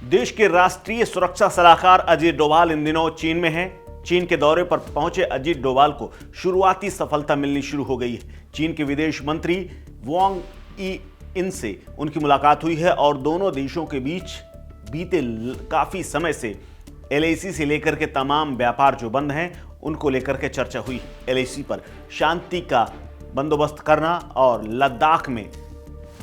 देश के राष्ट्रीय सुरक्षा सलाहकार अजीत डोभाल इन दिनों चीन में हैं। चीन के दौरे पर पहुंचे अजीत डोभाल को शुरुआती सफलता मिलनी शुरू हो गई है। चीन के विदेश मंत्री वांग ई इनसे उनकी मुलाकात हुई है और दोनों देशों के बीच बीते काफी समय से एलएसी से लेकर के तमाम व्यापार जो बंद हैं उनको लेकर के चर्चा हुई। एलएसी पर शांति का बंदोबस्त करना और लद्दाख में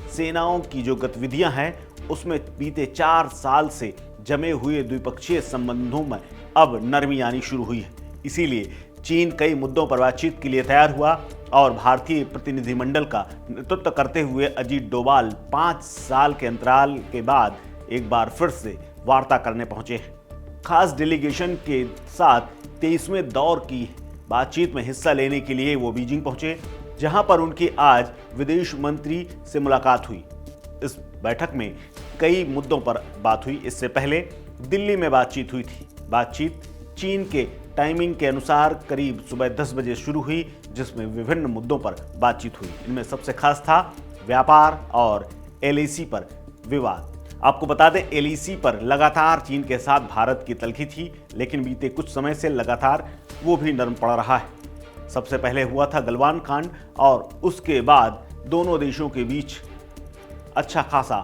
सेनाओं की जो गतिविधियां हैं उसमें बीते 4 साल से जमे हुए द्विपक्षीय संबंधों में अब नरमी आनी शुरू हुई है। इसीलिए चीन कई मुद्दों पर बातचीत के लिए तैयार हुआ और भारतीय प्रतिनिधिमंडल का नेतृत्व करते हुए अजीत डोभाल 5 साल के अंतराल के बाद एक बार फिर से वार्ता करने पहुंचे हैं। खास डेलीगेशन के साथ 23वें दौर की बातचीत में हिस्सा लेने के लिए वो बीजिंग पहुंचे, जहां पर उनकी आज विदेश मंत्री से मुलाकात हुई। इस बैठक में कई मुद्दों पर बात हुई। इससे पहले दिल्ली में बातचीत हुई थी। बातचीत चीन के टाइमिंग के अनुसार करीब सुबह 10 बजे शुरू हुई, जिसमें विभिन्न मुद्दों पर बातचीत हुई। इनमें सबसे खास था व्यापार और एलएसी पर विवाद। आपको बता दें, एलएसी पर लगातार चीन के साथ भारत की तल्खी थी, लेकिन बीते कुछ समय से लगातार वो भी नरम पड़ रहा है। सबसे पहले हुआ था गलवान कांड और उसके बाद दोनों देशों के बीच अच्छा खासा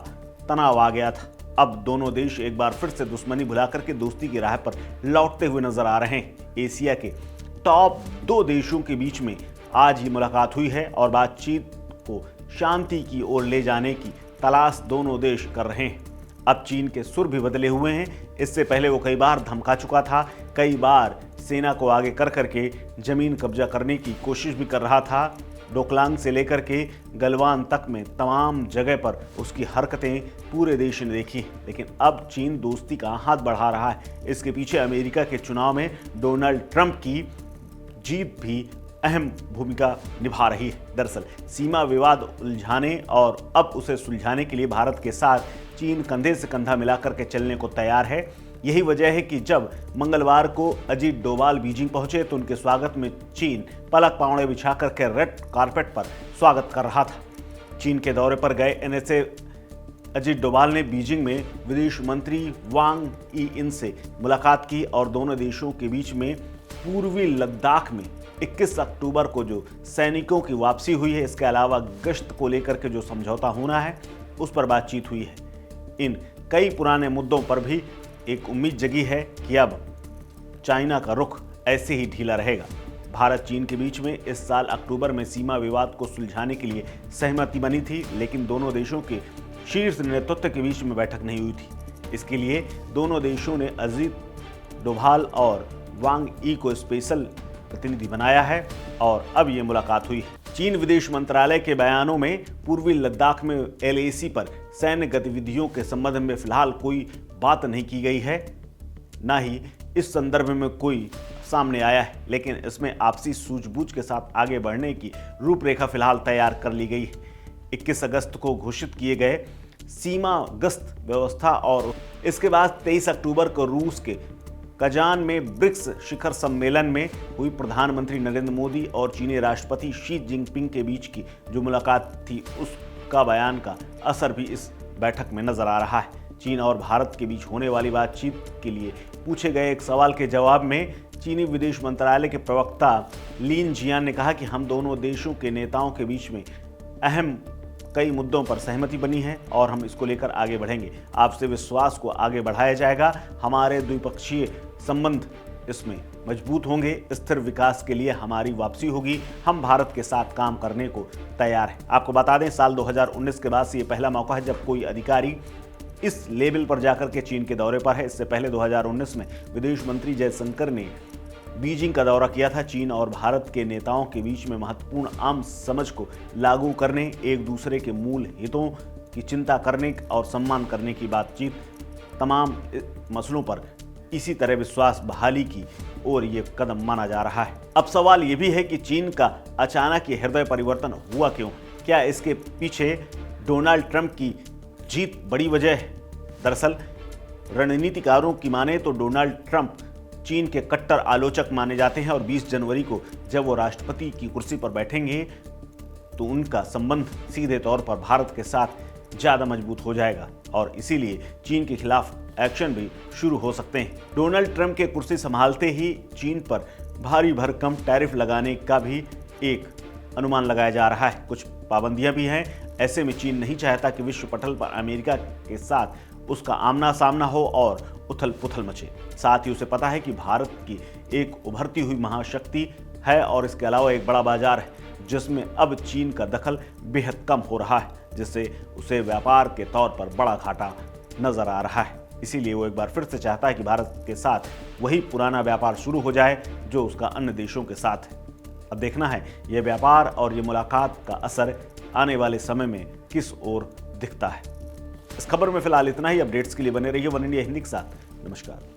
तनाव आ गया था। अब दोनों देश एक बार फिर से दुश्मनी भुला करके दोस्ती की राह पर लौटते हुए नजर आ रहे हैं। एशिया के टॉप 2 देशों के बीच में आज ही मुलाकात हुई है और बातचीत को शांति की ओर ले जाने की तलाश दोनों देश कर रहे हैं। अब चीन के सुर भी बदले हुए हैं। इससे पहले वो कई बार धमका चुका था, कई बार सेना को आगे कर करके जमीन कब्जा करने की कोशिश भी कर रहा था। डोकलांग से लेकर के गलवान तक में तमाम जगह पर उसकी हरकतें पूरे देश ने देखी, लेकिन अब चीन दोस्ती का हाथ बढ़ा रहा है। इसके पीछे अमेरिका के चुनाव में डोनाल्ड ट्रंप की जीत भी अहम भूमिका निभा रही है। दरअसल सीमा विवाद उलझाने और अब उसे सुलझाने के लिए भारत के साथ चीन कंधे से कंधा मिलाकर के चलने को तैयार है। यही वजह है कि जब मंगलवार को अजीत डोभाल बीजिंग पहुंचे तो उनके स्वागत में चीन पलक पावड़े बिछा करके रेड कारपेट पर स्वागत कर रहा था। चीन के दौरे पर गए एनएसए अजीत डोभाल ने बीजिंग में विदेश मंत्री वांग ई इन से मुलाकात की और दोनों देशों के बीच में पूर्वी लद्दाख में 21 अक्टूबर को जो सैनिकों की वापसी हुई है, इसके अलावा गश्त को लेकर के जो समझौता होना है उस पर बातचीत हुई है। इन कई पुराने मुद्दों पर भी एक उम्मीद जगी है कि अब चाइना का रुख ऐसे ही ढीला रहेगा। भारत चीन के बीच में इस साल अक्टूबर में सीमा विवाद को सुलझाने के लिए सहमति बनी थी, लेकिन दोनों देशों के शीर्ष नेतृत्व के बीच में बैठक नहीं हुई थी। इसके लिए दोनों देशों ने अजीत डोभाल और वांग ई को स्पेशल प्रतिनिधि बनाया है और अब ये मुलाकात हुई है। चीन विदेश मंत्रालय के बयानों में पूर्वी लद्दाख में एलएसी पर सैन्य गतिविधियों के संबंध में फिलहाल कोई बात नहीं की गई है, ना ही इस संदर्भ में कोई सामने आया है, लेकिन इसमें आपसी सूझबूझ के साथ आगे बढ़ने की रूपरेखा फिलहाल तैयार कर ली गई है। 21 अगस्त को घोषित किए गए सीमा गश्त व्यवस्था और इसके बाद 23 अक्टूबर को रूस के कजान में ब्रिक्स शिखर सम्मेलन में हुई प्रधानमंत्री नरेंद्र मोदी और चीनी राष्ट्रपति शी जिनपिंग के बीच की जो मुलाकात थी, उसका बयान का असर भी इस बैठक में नजर आ रहा है। चीन और भारत के बीच होने वाली बातचीत के लिए पूछे गए एक सवाल के जवाब में चीनी विदेश मंत्रालय के प्रवक्ता लिन जियान ने कहा कि हम दोनों देशों के नेताओं के बीच में अहम कई मुद्दों पर सहमति बनी है और हम इसको लेकर आगे बढ़ेंगे। आपसे विश्वास को आगे बढ़ाया जाएगा। हमारे द्विपक्षीय संबंध इसमें मजबूत होंगे। स्थिर विकास के लिए हमारी वापसी होगी। हम भारत के साथ काम करने को तैयार हैं। आपको बता दें, साल 2019 के बाद से ये पहला मौका है जब कोई अधिकारी इस लेवल पर जाकर के चीन के दौरे पर है। इससे पहले 2019 में विदेश मंत्री जयशंकर ने बीजिंग का दौरा किया था। चीन और भारत के नेताओं के बीच में महत्वपूर्ण आम समझ को लागू करने, एक दूसरे के मूल हितों की चिंता करने और सम्मान करने की बातचीत, तमाम मसलों पर इसी तरह विश्वास बहाली की ओर ये कदम माना जा रहा है। अब सवाल ये भी है कि चीन का अचानक ये हृदय परिवर्तन हुआ क्यों? क्या इसके पीछे डोनाल्ड ट्रंप की जीत बड़ी वजह है? दरअसल रणनीतिकारों की माने तो डोनाल्ड ट्रंप चीन के कट्टर आलोचक माने जाते हैं और 20 जनवरी को जब वो राष्ट्रपति की कुर्सी पर बैठेंगे तो उनका संबंध सीधे तौर पर भारत के साथ ज़्यादा मजबूत हो जाएगा और इसीलिए चीन के खिलाफ एक्शन भी शुरू हो सकते हैं। डोनाल्ड ट्रंप के कुर्सी संभालते ही चीन पर भारी भरकम टैरिफ लगाने का भी एक अनुमान लगाया जा रहा है। कुछ पाबंदियां भी हैं। ऐसे में चीन नहीं चाहता कि विश्व पटल पर अमेरिका के साथ उसका आमना सामना हो और उथल पुथल मचे। साथ ही उसे पता है कि भारत की एक उभरती हुई महाशक्ति है और इसके अलावा एक बड़ा बाजार है जिसमें अब चीन का दखल बेहद कम हो रहा है, जिससे उसे व्यापार के तौर पर बड़ा घाटा नजर आ रहा है। इसीलिए वो एक बार फिर से चाहता है कि भारत के साथ वही पुराना व्यापार शुरू हो जाए जो उसका अन्य देशों के साथ है। अब देखना है यह व्यापार और ये मुलाकात का असर आने वाले समय में किस ओर दिखता है। इस खबर में फिलहाल इतना ही। अपडेट्स के लिए बने रहिए वन इंडिया हिंदी के साथ। नमस्कार।